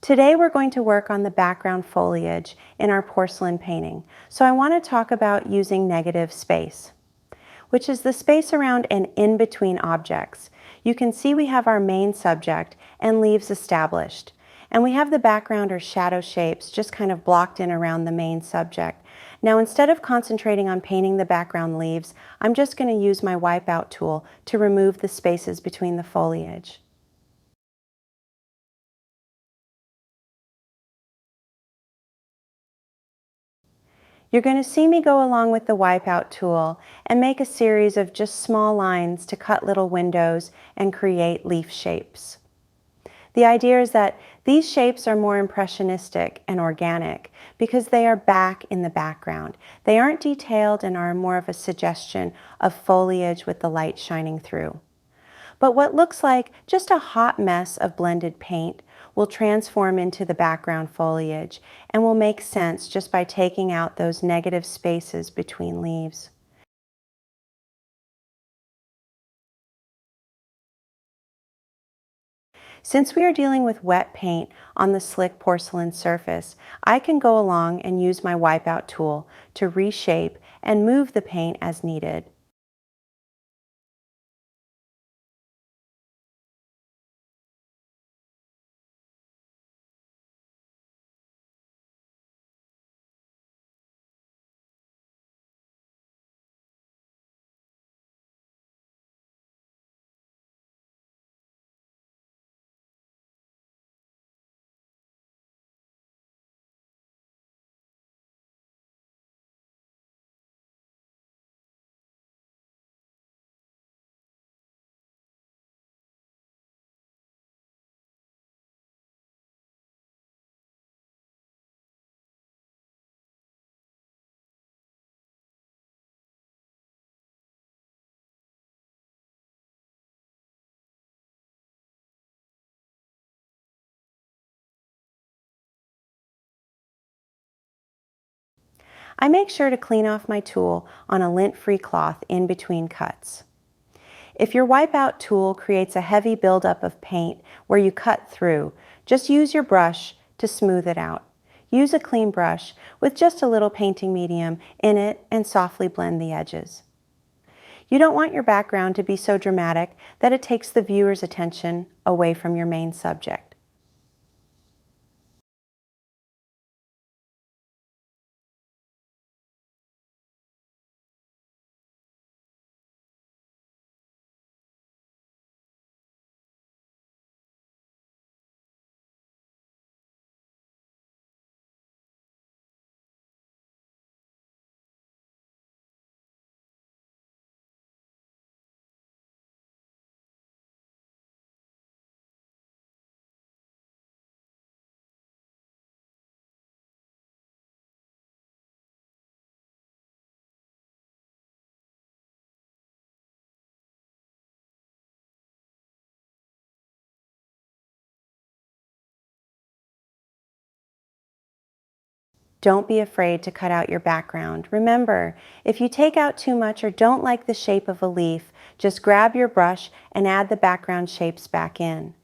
Today we're going to work on the background foliage in our porcelain painting. So I want to talk about using negative space, which is the space around and in between objects. You can see we have our main subject and leaves established. And we have the background or shadow shapes just kind of blocked in around the main subject. Now instead of concentrating on painting the background leaves, I'm just going to use my wipeout tool to remove the spaces between the foliage. You're going to see me go along with the wipeout tool and make a series of just small lines to cut little windows and create leaf shapes. The idea is that these shapes are more impressionistic and organic because they are back in the background. They aren't detailed and are more of a suggestion of foliage with the light shining through. But what looks like just a hot mess of blended paint will transform into the background foliage and will make sense just by taking out those negative spaces between leaves. Since we are dealing with wet paint on the slick porcelain surface, I can go along and use my wipeout tool to reshape and move the paint as needed. I make sure to clean off my tool on a lint-free cloth in between cuts. If your wipeout tool creates a heavy buildup of paint where you cut through, just use your brush to smooth it out. Use a clean brush with just a little painting medium in it and softly blend the edges. You don't want your background to be so dramatic that it takes the viewer's attention away from your main subject. Don't be afraid to cut out your background. Remember, if you take out too much or don't like the shape of a leaf, just grab your brush and add the background shapes back in.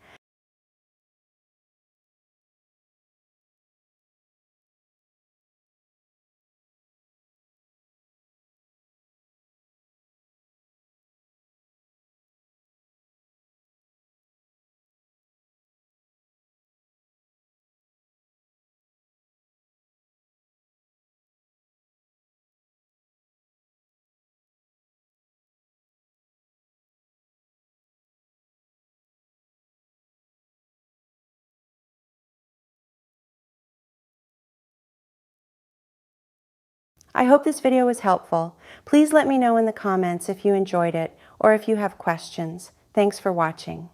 I hope this video was helpful. Please let me know in the comments if you enjoyed it or if you have questions. Thanks for watching.